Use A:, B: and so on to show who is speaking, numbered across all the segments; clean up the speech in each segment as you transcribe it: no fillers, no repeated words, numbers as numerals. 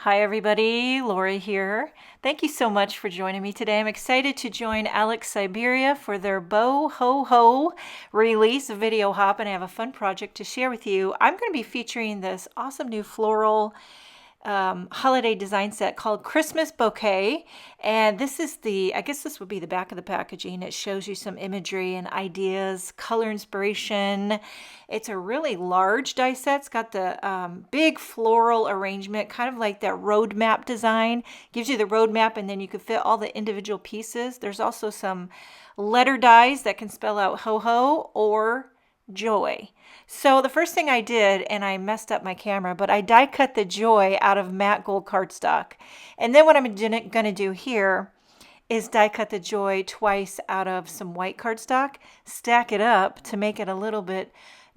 A: Hi everybody, Lori here. Thank you so much for joining me today. I'm excited to join Alex Syberia for their Bo Ho Ho release video hop, and I have a fun project to share with you. I'm going to be featuring this awesome new floral holiday design set called Christmas Bouquet. And this is I guess this would be the back of the packaging. It shows you some imagery and ideas, color inspiration. It's a really large die set. It's got the big floral arrangement, kind of like that roadmap design. Gives you the roadmap and then you can fit all the individual pieces. There's also some letter dies that can spell out ho-ho or joy. So the first thing I did, and I messed up my camera, but I die cut the joy out of matte gold cardstock. And then what I'm going to do here is die cut the joy twice out of some white cardstock, stack it up to make it a little bit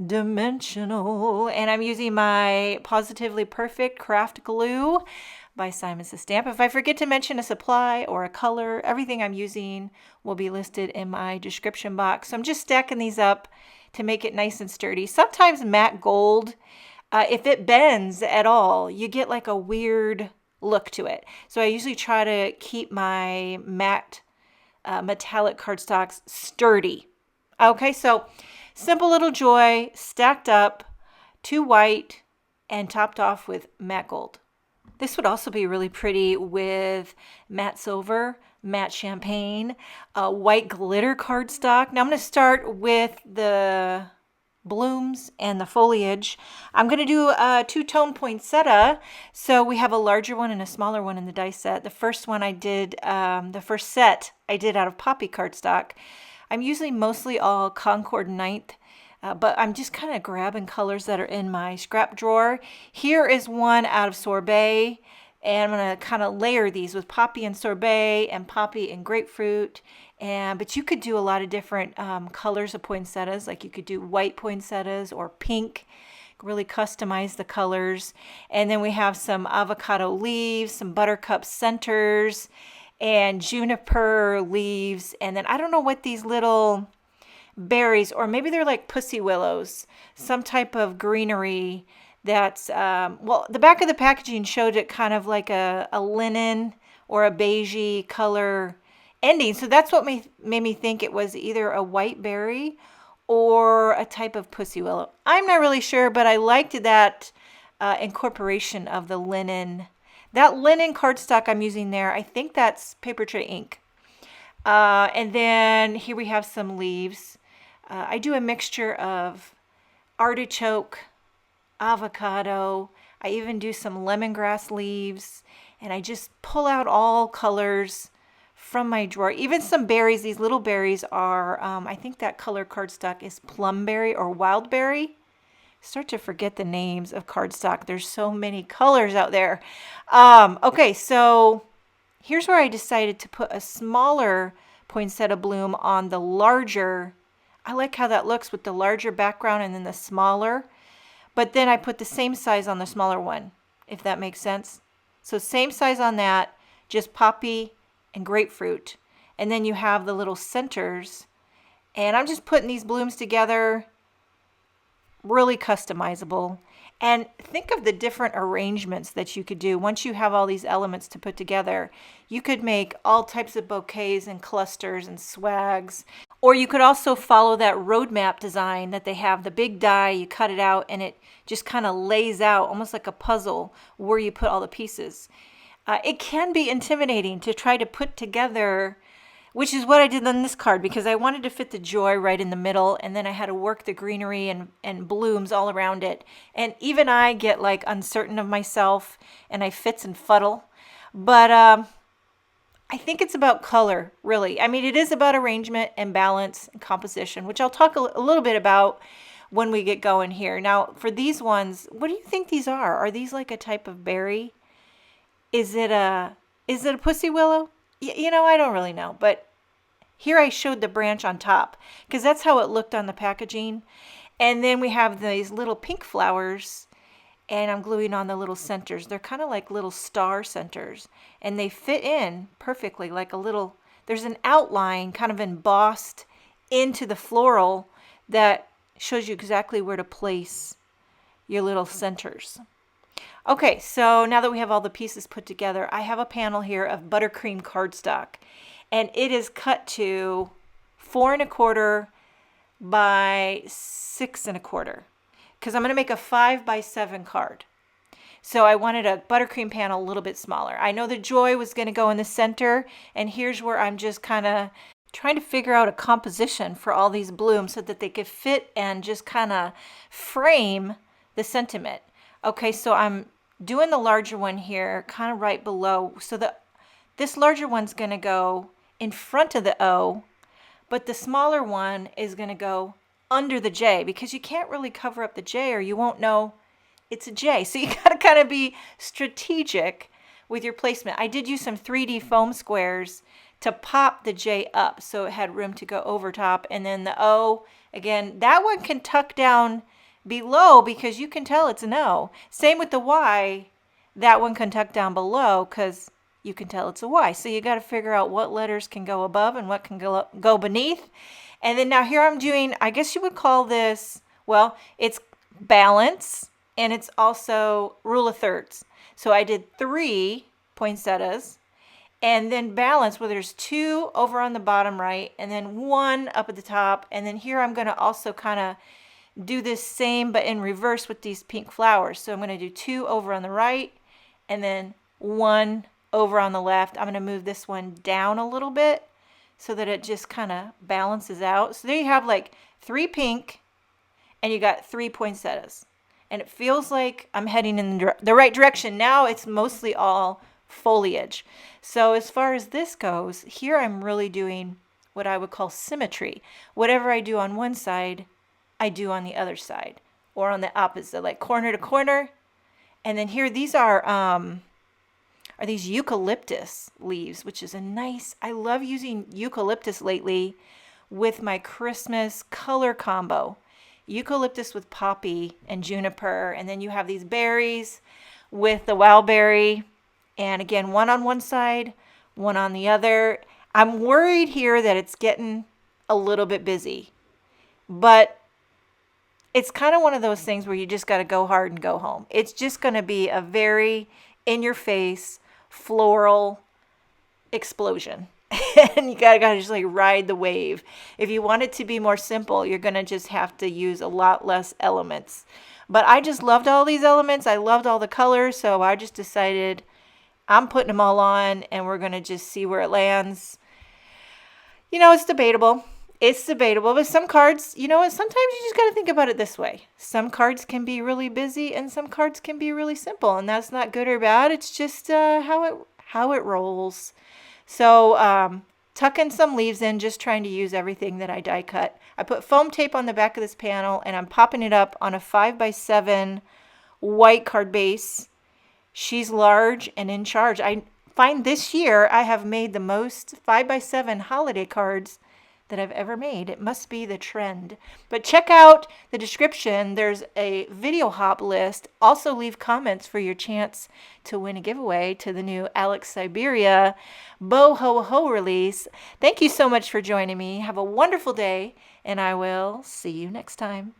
A: dimensional. And I'm using my Positively Perfect craft glue by Simon Says Stamp. If I forget to mention a supply or a color, everything I'm using will be listed in my description box. So I'm just stacking these up to make it nice and sturdy. Sometimes matte gold, if it bends at all, you get like a weird look to it. So I usually try to keep my matte metallic cardstocks sturdy. Okay, so simple little joy stacked up, 2 white, and topped off with matte gold. This would also be really pretty with matte silver, matte champagne, white glitter cardstock. Now I'm going to start with the blooms and the foliage. I'm going to do a 2-tone poinsettia. So we have a larger one and a smaller one in the die set. The first one I did, the first set I did out of poppy cardstock. I'm usually mostly all Concord 9th. But I'm just kind of grabbing colors that are in my scrap drawer. Here is one out of sorbet, and I'm going to kind of layer these with poppy and sorbet and poppy and grapefruit. But you could do a lot of different colors of poinsettias, like you could do white poinsettias or pink, really customize the colors. And then we have some avocado leaves, some buttercup centers, and juniper leaves. And then I don't know what these little berries, or maybe they're like pussy willows, some type of greenery that's, well, the back of the packaging showed it kind of like a linen or a beigey color ending. So that's what made me think it was either a white berry or a type of pussy willow. I'm not really sure, but I liked that incorporation of the linen. That linen cardstock I'm using there, I think that's paper tray ink. And then here we have some leaves. I do a mixture of artichoke, avocado. I even do some lemongrass leaves, and I just pull out all colors from my drawer. Even some berries. These little berries are, I think that color cardstock is plumberry or wildberry. Start to forget the names of cardstock. There's so many colors out there. Okay, so here's where I decided to put a smaller poinsettia bloom on the larger. I like how that looks with the larger background and then the smaller. But then I put the same size on the smaller one, if that makes sense. So same size on that, just poppy and grapefruit. And then you have the little centers. And I'm just putting these blooms together, really customizable. And think of the different arrangements that you could do. Once you have all these elements to put together, you could make all types of bouquets and clusters and swags. Or you could also follow that roadmap design that they have, the big die, you cut it out and it just kind of lays out almost like a puzzle where you put all the pieces. It can be intimidating to try to put together, which is what I did on this card, because I wanted to fit the joy right in the middle, and then I had to work the greenery and blooms all around it. And even I get like uncertain of myself and I fits and fuddle. But I think it's about color, really. I mean, it is about arrangement and balance and composition, which I'll talk a little bit about when we get going here. Now, for these ones, what do you think these are? Are these like a type of berry? Is it a pussy willow? You know, I don't really know, but here I showed the branch on top because that's how it looked on the packaging. And then we have these little pink flowers, and I'm gluing on the little centers. They're kind of like little star centers, and they fit in perfectly like a little, there's an outline kind of embossed into the floral that shows you exactly where to place your little centers. Okay, so now that we have all the pieces put together, I have a panel here of Buttercream cardstock, and it is cut to 4¼ by 6¼ because I'm going to make a 5x7 card. So I wanted a buttercream panel a little bit smaller. I know the joy was going to go in the center, and here's where I'm just kind of trying to figure out a composition for all these blooms so that they could fit and just kind of frame the sentiment. Okay, so I'm doing the larger one here, kind of right below. So this larger one's going to go in front of the O, but the smaller one is going to go under the J because you can't really cover up the J or you won't know it's a J. So you got to kind of be strategic with your placement. I did use some 3D foam squares to pop the J up so it had room to go over top. And then the O, again, that one can tuck down below because you can tell it's an O. Same with the Y, that one can tuck down below because you can tell it's a Y. So you got to figure out what letters can go above and what can go beneath. And then now here I'm doing, I guess you would call this, well, it's balance and it's also rule of thirds. So I did 3 poinsettias and then balance where there's 2 over on the bottom right and then 1 up at the top. And then here I'm going to also kind of do this same but in reverse with these pink flowers. So I'm going to do 2 over on the right and then 1 over on the left. I'm going to move this one down a little bit so that it just kind of balances out. So there you have like 3 pink and you got 3 poinsettias. And it feels like I'm heading in the right direction. Now it's mostly all foliage. So as far as this goes, here I'm really doing what I would call symmetry. Whatever I do on one side, I do on the other side or on the opposite, like corner to corner. And then here, these are these eucalyptus leaves, which is a nice, I love using eucalyptus lately with my Christmas color combo. Eucalyptus with poppy and juniper. And then you have these berries with the wild berry. And again, one on one side, one on the other. I'm worried here that it's getting a little bit busy, but it's kind of one of those things where you just got to go hard and go home. It's just going to be a very in-your-face floral explosion. And you got to just like ride the wave. If you want it to be more simple, you're going to just have to use a lot less elements. But I just loved all these elements. I loved all the colors. So I just decided I'm putting them all on and we're going to just see where it lands. You know, it's debatable. It's debatable, but some cards, you know what, sometimes you just got to think about it this way. Some cards can be really busy and some cards can be really simple, and that's not good or bad. It's just how it rolls. So tucking some leaves in, just trying to use everything that I die cut. I put foam tape on the back of this panel and I'm popping it up on a 5x7 white card base. She's large and in charge. I find this year I have made the most 5x7 holiday cards that I've ever made. It must be the trend. But check out the description. There's a video hop list. Also leave comments for your chance to win a giveaway to the new Alex Syberia Bo Ho Ho release. Thank you so much for joining me. Have a wonderful day, and I will see you next time.